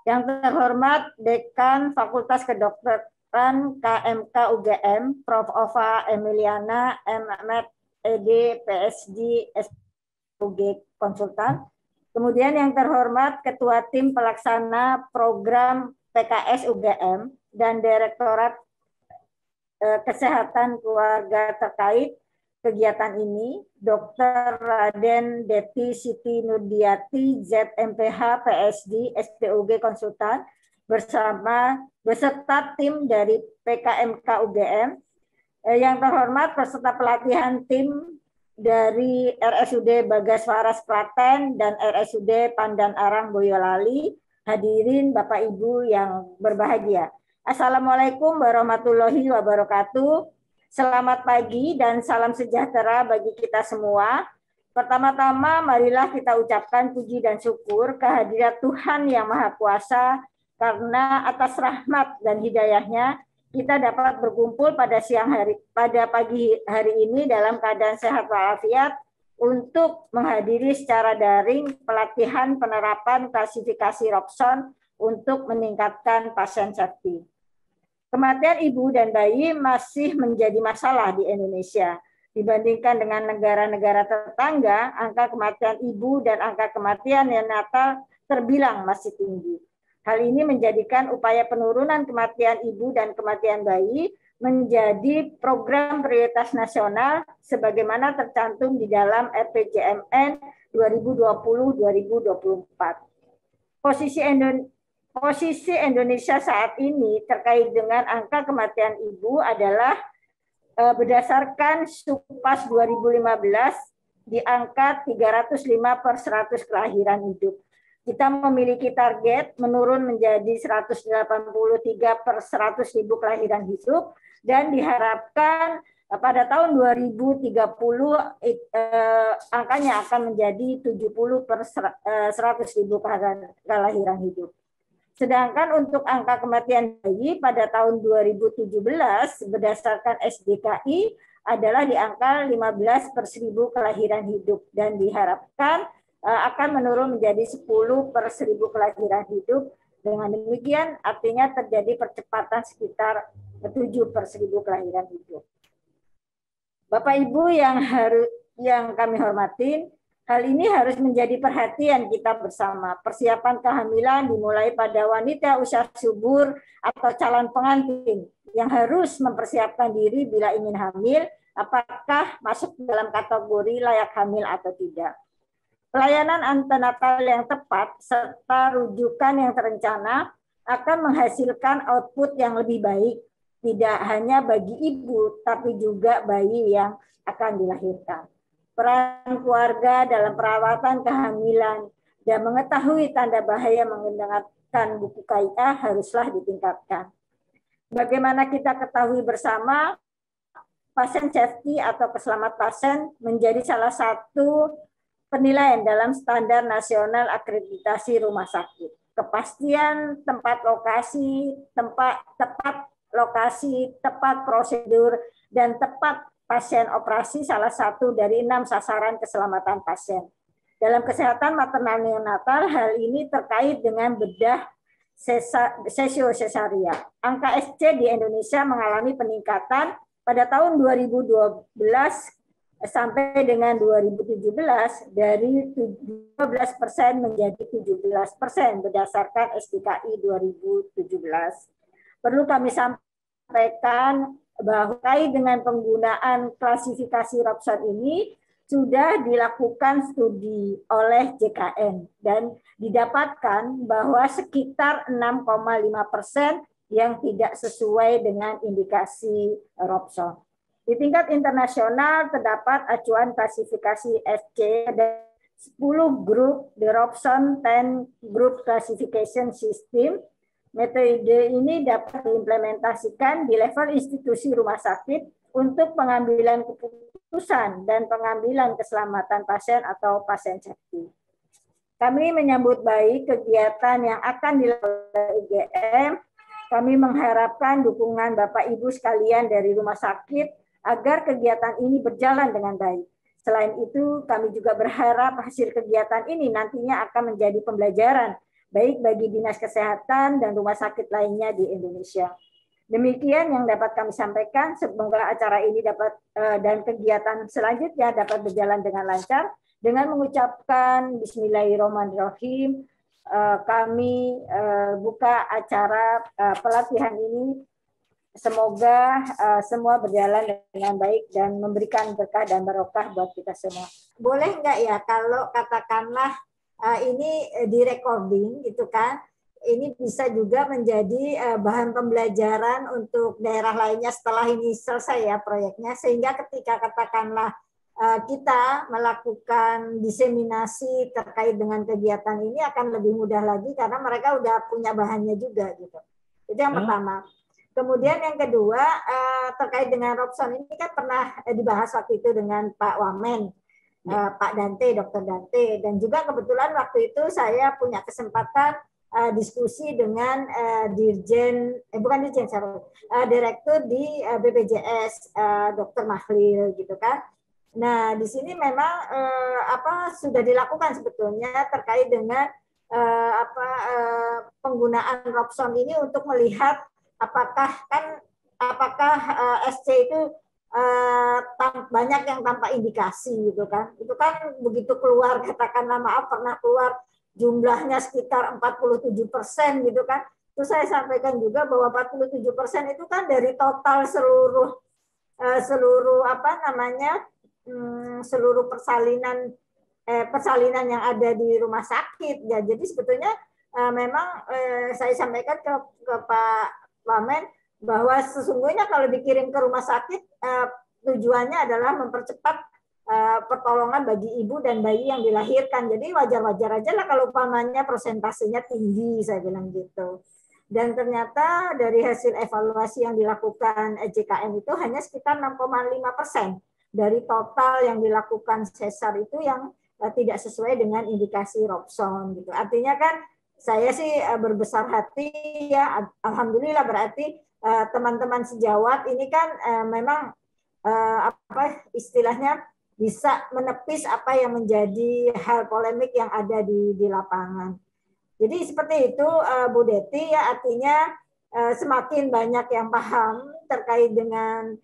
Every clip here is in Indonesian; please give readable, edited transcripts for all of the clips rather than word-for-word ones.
Yang terhormat Dekan Fakultas Kedokteran KMK UGM, Prof. Ova Emiliana, M.Med. ED, PhD, SUG Konsultan. Kemudian yang terhormat Ketua Tim Pelaksana Program PKS UGM dan Direktorat Kesehatan Keluarga terkait kegiatan ini, Dr. Raden Deti Siti Nurdiati, ZMPH, PSD, SPUG Konsultan, beserta tim dari PKMK UGM. Yang terhormat peserta pelatihan tim dari RSUD Bagaswaras Klaten dan RSUD Pandan Arang Boyolali, hadirin Bapak Ibu yang berbahagia. Assalamualaikum warahmatullahi wabarakatuh. Selamat pagi dan salam sejahtera bagi kita semua. Pertama-tama marilah kita ucapkan puji dan syukur kehadirat Tuhan Yang Maha Kuasa karena atas rahmat dan hidayahnya kita dapat berkumpul pada pagi hari ini dalam keadaan sehat walafiat untuk menghadiri secara daring pelatihan penerapan klasifikasi Robson untuk meningkatkan pasien safety. Kematian ibu dan bayi masih menjadi masalah di Indonesia. Dibandingkan dengan negara-negara tetangga, angka kematian ibu dan angka kematian neonatal terbilang masih tinggi. Hal ini menjadikan upaya penurunan kematian ibu dan kematian bayi menjadi program prioritas nasional sebagaimana tercantum di dalam RPJMN 2020-2024. Posisi Indonesia saat ini terkait dengan angka kematian ibu adalah berdasarkan Supas 2015 di angka 305 per 100 kelahiran hidup. Kita memiliki target menurun menjadi 183 per 100 ribu kelahiran hidup dan diharapkan pada tahun 2030 angkanya akan menjadi 70 per 100 ribu kelahiran hidup. Sedangkan untuk angka kematian bayi pada tahun 2017 berdasarkan SDKI adalah di angka 15 per 1000 kelahiran hidup dan diharapkan akan menurun menjadi 10 per 1000 kelahiran hidup. Dengan demikian artinya terjadi percepatan sekitar 7 per 1000 kelahiran hidup. Bapak Ibu yang kami hormati, hal ini harus menjadi perhatian kita bersama. Persiapan kehamilan dimulai pada wanita usia subur atau calon pengantin yang harus mempersiapkan diri bila ingin hamil, apakah masuk dalam kategori layak hamil atau tidak. Pelayanan antenatal yang tepat serta rujukan yang terencana akan menghasilkan output yang lebih baik, tidak hanya bagi ibu, tapi juga bayi yang akan dilahirkan. Peran keluarga dalam perawatan kehamilan dan mengetahui tanda bahaya menggunakan buku KIA haruslah ditingkatkan. Bagaimana kita ketahui bersama, pasien safety atau keselamatan pasien menjadi salah satu penilaian dalam standar nasional akreditasi rumah sakit. Kepastian tempat lokasi, tepat prosedur, dan tepat pasien operasi salah satu dari 6 sasaran keselamatan pasien. Dalam kesehatan maternal neonatal, hal ini terkait dengan bedah sesio-sesaria. Angka SC di Indonesia mengalami peningkatan pada tahun 2012 sampai dengan 2017 dari 12% menjadi 17% berdasarkan SDKI 2017. Perlu kami sampaikan bahwa terkait dengan penggunaan klasifikasi Robson ini sudah dilakukan studi oleh JKN dan didapatkan bahwa sekitar 6,5% yang tidak sesuai dengan indikasi Robson. Di tingkat internasional terdapat acuan klasifikasi SC dan 10 grup The Robson 10 Group Classification System. Metode ini dapat diimplementasikan di level institusi rumah sakit untuk pengambilan keputusan dan pengambilan keselamatan pasien atau pasien safety. Kami menyambut baik kegiatan yang akan dilakukan oleh UGM. Kami mengharapkan dukungan Bapak Ibu sekalian dari rumah sakit agar kegiatan ini berjalan dengan baik. Selain itu, kami juga berharap hasil kegiatan ini nantinya akan menjadi pembelajaran baik bagi Dinas Kesehatan dan rumah sakit lainnya di Indonesia. Demikian yang dapat kami sampaikan. Semoga acara ini dapat dan kegiatan selanjutnya dapat berjalan dengan lancar. Dengan mengucapkan Bismillahirrahmanirrahim, kami buka acara pelatihan ini. Semoga semua berjalan dengan baik dan memberikan berkah dan barokah buat kita semua. Boleh nggak ya kalau katakanlah ini direcording gitu kan? Ini bisa juga menjadi bahan pembelajaran untuk daerah lainnya setelah ini selesai ya proyeknya, sehingga ketika katakanlah kita melakukan diseminasi terkait dengan kegiatan ini akan lebih mudah lagi karena mereka udah punya bahannya juga gitu. Itu yang pertama. Kemudian yang kedua terkait dengan Robson ini kan pernah dibahas waktu itu dengan Pak Wamen, Pak Dante, Dr. Dante, dan juga kebetulan waktu itu saya punya kesempatan diskusi dengan direktur di BPJS, Dr. Mahlil gitu kan. Nah di sini memang sudah dilakukan sebetulnya terkait dengan penggunaan Robson ini untuk melihat apakah SC itu banyak yang tanpa indikasi gitu kan. Itu kan begitu keluar, katakanlah maaf pernah keluar jumlahnya sekitar 47% gitu kan. Terus saya sampaikan juga bahwa 47% itu kan dari total seluruh seluruh persalinan yang ada di rumah sakit ya. Jadi sebetulnya memang saya sampaikan ke Pak Wamen bahwa sesungguhnya kalau dikirim ke rumah sakit tujuannya adalah mempercepat pertolongan bagi ibu dan bayi yang dilahirkan. Jadi wajar-wajar aja lah kalau umpamanya persentasenya tinggi, saya bilang gitu. Dan ternyata dari hasil evaluasi yang dilakukan JKN itu hanya sekitar 6,5% dari total yang dilakukan sesar itu yang tidak sesuai dengan indikasi Robson gitu. Artinya kan saya sih berbesar hati ya, alhamdulillah berarti teman-teman sejawat ini kan memang istilahnya bisa menepis apa yang menjadi hal polemik yang ada di lapangan. Jadi seperti itu Bu Deti ya, artinya semakin banyak yang paham terkait dengan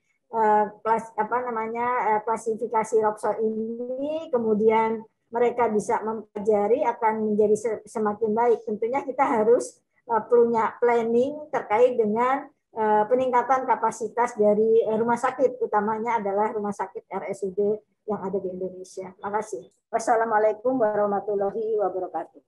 klasifikasi Robson ini, kemudian mereka bisa mempelajari akan menjadi semakin baik. Tentunya kita harus punya planning terkait dengan peningkatan kapasitas dari rumah sakit, utamanya adalah rumah sakit RSUD yang ada di Indonesia. Terima kasih. Wassalamualaikum warahmatullahi wabarakatuh.